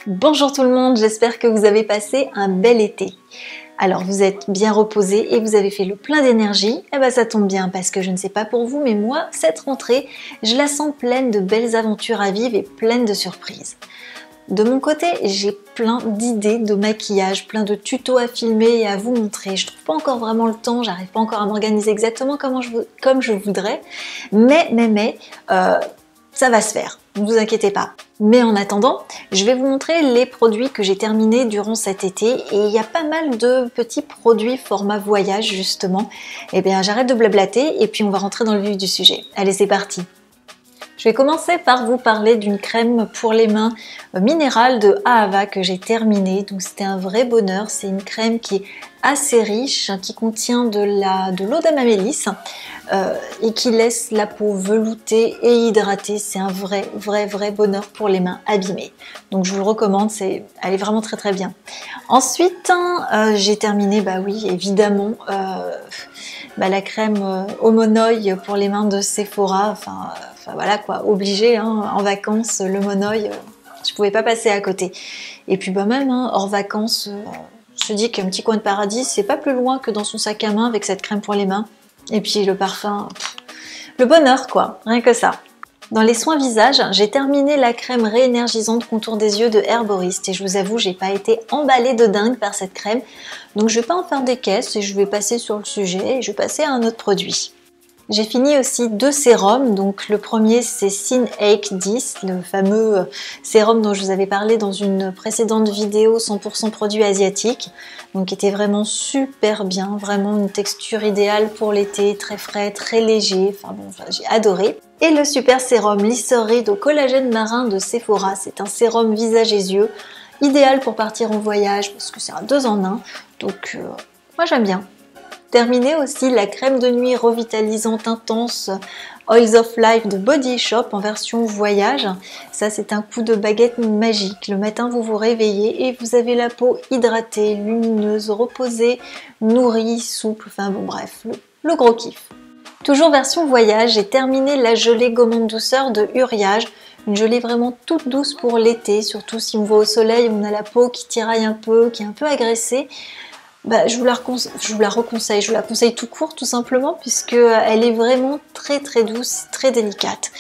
Bonjour tout le monde, j'espère que vous avez passé un bel été. Alors vous êtes bien reposés et vous avez fait le plein d'énergie. Eh ben ça tombe bien parce que je ne sais pas pour vous, mais moi, cette rentrée, je la sens pleine de belles aventures à vivre et pleine de surprises. De mon côté, j'ai plein d'idées de maquillage, plein de tutos à filmer et à vous montrer. Je trouve pas encore vraiment le temps, j'arrive pas encore à m'organiser exactement comme je voudrais, mais ça va se faire, ne vous inquiétez pas. Mais en attendant, je vais vous montrer les produits que j'ai terminés durant cet été et il y a pas mal de petits produits format voyage justement. Eh bien j'arrête de blablater et puis on va rentrer dans le vif du sujet. Allez, c'est parti! Je vais commencer par vous parler d'une crème pour les mains minérale de Ahava que j'ai terminée. Donc c'était un vrai bonheur. C'est une crème qui est assez riche, qui contient de l'eau d'amamélis et qui laisse la peau veloutée et hydratée. C'est un vrai bonheur pour les mains abîmées. Donc je vous le recommande, elle est vraiment très bien. Ensuite, j'ai terminé, bah oui, évidemment, la crème Homonoï pour les mains de Sephora. Enfin voilà quoi, obligé, hein, en vacances, le Monoï, je pouvais pas passer à côté. Et puis même hors vacances, je dis qu'un petit coin de paradis, c'est pas plus loin que dans son sac à main avec cette crème pour les mains. Et puis le parfum, le bonheur quoi, rien que ça. Dans les soins visage, j'ai terminé la crème réénergisante contour des yeux de Herborist et je vous avoue, j'ai pas été emballée de dingue par cette crème, donc je vais pas en faire des caisses et je vais passer sur le sujet et je vais passer à un autre produit. J'ai fini aussi 2 sérums, donc le premier c'est Skin Ache 10, le fameux sérum dont je vous avais parlé dans une précédente vidéo 100% produit asiatique, donc qui était vraiment super bien, vraiment une texture idéale pour l'été, très frais, très léger, j'ai adoré. Et le super sérum Lyceride au collagène marin de Sephora, c'est un sérum visage et yeux, idéal pour partir en voyage parce que c'est un 2 en 1, donc moi j'aime bien. Terminé aussi la crème de nuit revitalisante intense Oils of Life de Body Shop en version voyage. Ça c'est un coup de baguette magique. Le matin vous vous réveillez et vous avez la peau hydratée, lumineuse, reposée, nourrie, souple, enfin bon bref, le gros kiff. Toujours version voyage, j'ai terminé la gelée gommante douceur de Uriage. Une gelée vraiment toute douce pour l'été, surtout si on va au soleil, on a la peau qui tiraille un peu, qui est un peu agressée. Je vous la reconseille, je vous la conseille tout court tout simplement puisque elle est vraiment très douce, très délicate.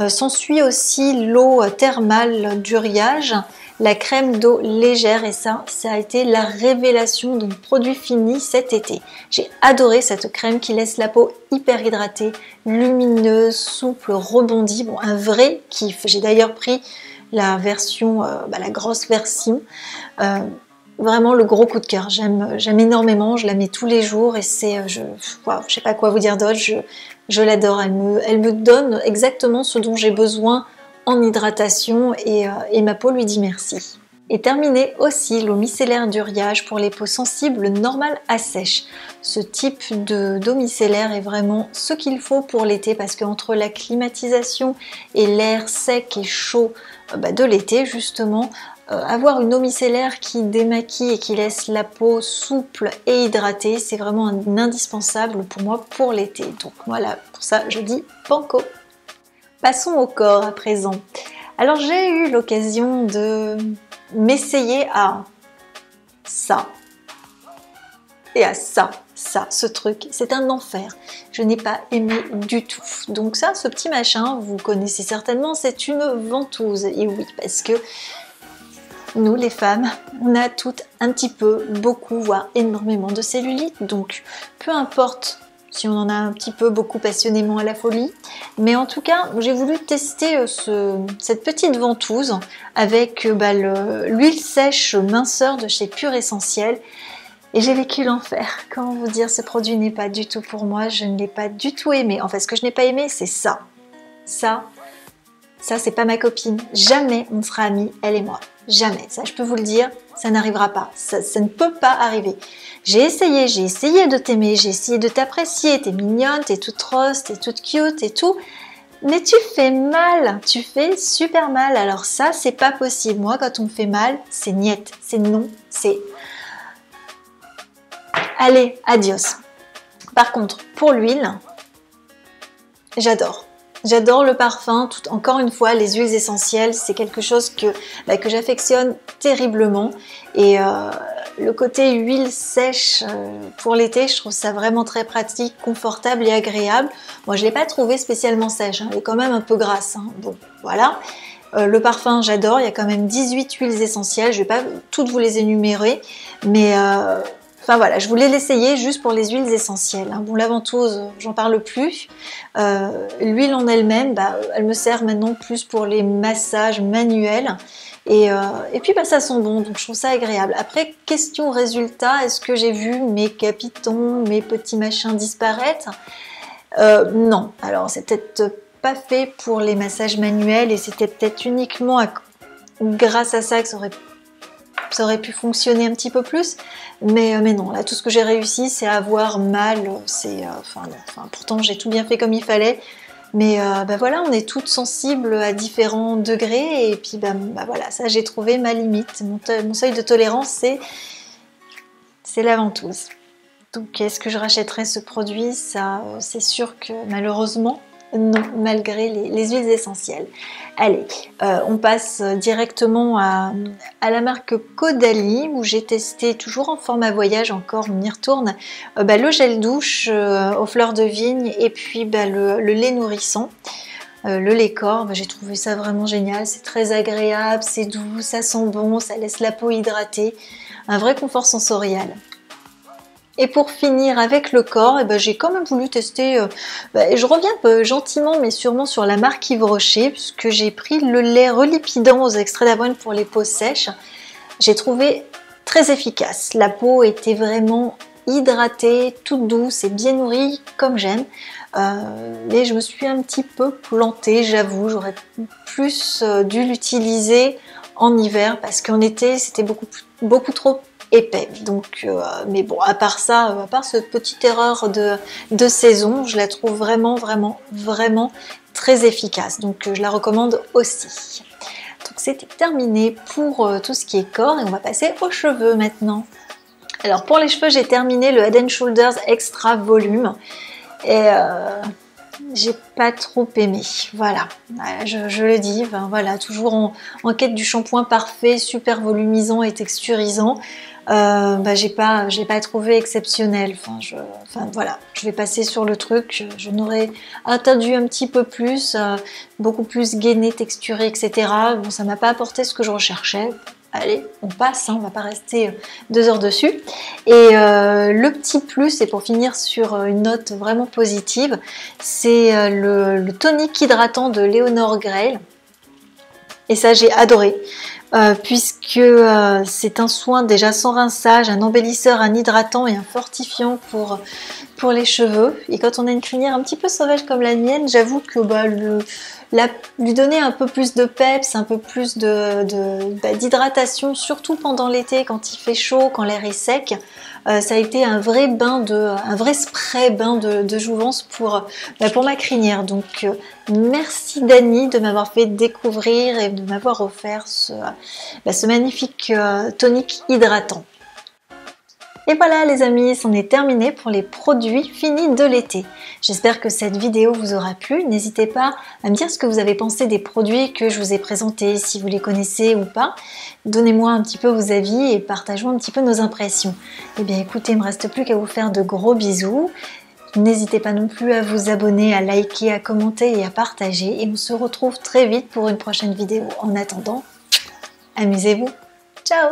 S'ensuit aussi l'eau thermale d'Uriage, la crème d'eau légère et ça a été la révélation de mon produit fini cet été. J'ai adoré cette crème qui laisse la peau hyper hydratée, lumineuse, souple, rebondie, bon un vrai kiff. J'ai d'ailleurs pris la version, la grosse version. Vraiment le gros coup de cœur, j'aime énormément, je la mets tous les jours et je sais pas quoi vous dire d'autre, je l'adore, elle me donne exactement ce dont j'ai besoin en hydratation et ma peau lui dit merci. Et terminé aussi l'eau micellaire d'Uriage pour les peaux sensibles normales à sèche. Ce type d'eau micellaire est vraiment ce qu'il faut pour l'été parce qu'entre la climatisation et l'air sec et chaud de l'été justement, avoir une eau micellaire qui démaquille et qui laisse la peau souple et hydratée, c'est vraiment un indispensable pour moi pour l'été. Donc voilà, pour ça je dis banco. Passons au corps à présent. Alors j'ai eu l'occasion de m'essayer à ça et à ça, ce truc, c'est un enfer. Je n'ai pas aimé du tout. Donc ça, ce petit machin, vous connaissez certainement, c'est une ventouse. Et oui, parce que nous, les femmes, on a toutes un petit peu, beaucoup, voire énormément de cellulite. Donc, peu importe si on en a un petit peu, beaucoup passionnément à la folie. Mais en tout cas, j'ai voulu tester cette petite ventouse avec l'huile sèche minceur de chez Pure Essentiel. Et j'ai vécu l'enfer. Comment vous dire, ce produit n'est pas du tout pour moi. Je ne l'ai pas du tout aimé. En fait, ce que je n'ai pas aimé, c'est ça. Ça, c'est pas ma copine. Jamais on sera amis, elle et moi. Jamais. Ça, je peux vous le dire, ça n'arrivera pas. Ça ne peut pas arriver. J'ai essayé de t'aimer, j'ai essayé de t'apprécier. T'es mignonne, t'es toute rose, t'es toute cute et tout. Mais tu fais mal. Tu fais super mal. Alors ça, c'est pas possible. Moi, quand on me fait mal, c'est niet. C'est non. C'est... Allez, adios. Par contre, pour l'huile, j'adore. J'adore le parfum, encore une fois, les huiles essentielles, c'est quelque chose que j'affectionne terriblement. Et le côté huile sèche pour l'été, je trouve ça vraiment très pratique, confortable et agréable. Moi, je ne l'ai pas trouvé spécialement sèche, hein, elle est quand même un peu grasse. Hein. Bon, voilà. Le parfum, j'adore, il y a quand même 18 huiles essentielles, je ne vais pas toutes vous les énumérer, mais... Enfin voilà, je voulais l'essayer juste pour les huiles essentielles. Hein. Bon, la ventouse, j'en parle plus. L'huile en elle-même, elle me sert maintenant plus pour les massages manuels. Et puis ça sent bon, donc je trouve ça agréable. Après, question résultat, est-ce que j'ai vu mes capitons, mes petits machins disparaître? Non, alors c'est peut-être pas fait pour les massages manuels et c'était peut-être uniquement grâce à ça que ça aurait pu fonctionner un petit peu plus, mais non, là tout ce que j'ai réussi c'est à avoir mal, pourtant j'ai tout bien fait comme il fallait, mais voilà, on est toutes sensibles à différents degrés, et puis voilà, ça j'ai trouvé ma limite, mon seuil de tolérance c'est la ventouse. Donc est-ce que je rachèterai ce produit? Ça, c'est sûr que malheureusement, non, malgré les huiles essentielles. Allez, on passe directement à la marque Caudalie, où j'ai testé, toujours en format voyage, encore on y retourne, le gel douche aux fleurs de vigne, et puis le lait nourrissant. Le lait corps, j'ai trouvé ça vraiment génial, c'est très agréable, c'est doux, ça sent bon, ça laisse la peau hydratée, un vrai confort sensorial. Et pour finir avec le corps, j'ai quand même voulu tester, je reviens gentiment mais sûrement sur la marque Yves Rocher, puisque j'ai pris le lait relipidant aux extraits d'avoine pour les peaux sèches. J'ai trouvé très efficace, la peau était vraiment hydratée, toute douce et bien nourrie comme j'aime. Mais je me suis un petit peu plantée, j'avoue, j'aurais plus dû l'utiliser en hiver, parce qu'en été c'était beaucoup trop épais. Donc, mais bon, à part cette petite erreur de saison, je la trouve vraiment très efficace. Donc je la recommande aussi. Donc c'était terminé pour tout ce qui est corps, et on va passer aux cheveux maintenant. Alors pour les cheveux, j'ai terminé le Head & Shoulders Extra Volume, et j'ai pas trop aimé, voilà, je le dis, voilà, toujours en quête du shampoing parfait, super volumisant et texturisant. Je l'ai pas trouvé exceptionnel. Voilà, je vais passer sur le truc. Je n'aurais attendu un petit peu plus, beaucoup plus gainé, texturé, etc. Bon, ça m'a pas apporté ce que je recherchais. Allez, on passe, hein, on va pas rester 2 heures dessus. Et le petit plus, et pour finir sur une note vraiment positive, c'est le tonique hydratant de Leonor Grey. Et ça, j'ai adoré. Puisque c'est un soin déjà sans rinçage, un embellisseur, un hydratant et un fortifiant pour les cheveux. Et quand on a une crinière un petit peu sauvage comme la mienne, j'avoue que lui donner un peu plus de peps, un peu plus d'hydratation, surtout pendant l'été quand il fait chaud, quand l'air est sec, ça a été un vrai spray bain de jouvence pour ma crinière. Donc merci Dani de m'avoir fait découvrir et de m'avoir offert ce magnifique tonique hydratant. Et voilà les amis, c'en est terminé pour les produits finis de l'été. J'espère que cette vidéo vous aura plu. N'hésitez pas à me dire ce que vous avez pensé des produits que je vous ai présentés, si vous les connaissez ou pas. Donnez-moi un petit peu vos avis et partageons un petit peu nos impressions. Eh bien écoutez, il ne me reste plus qu'à vous faire de gros bisous. N'hésitez pas non plus à vous abonner, à liker, à commenter et à partager. Et on se retrouve très vite pour une prochaine vidéo. En attendant, amusez-vous. Ciao!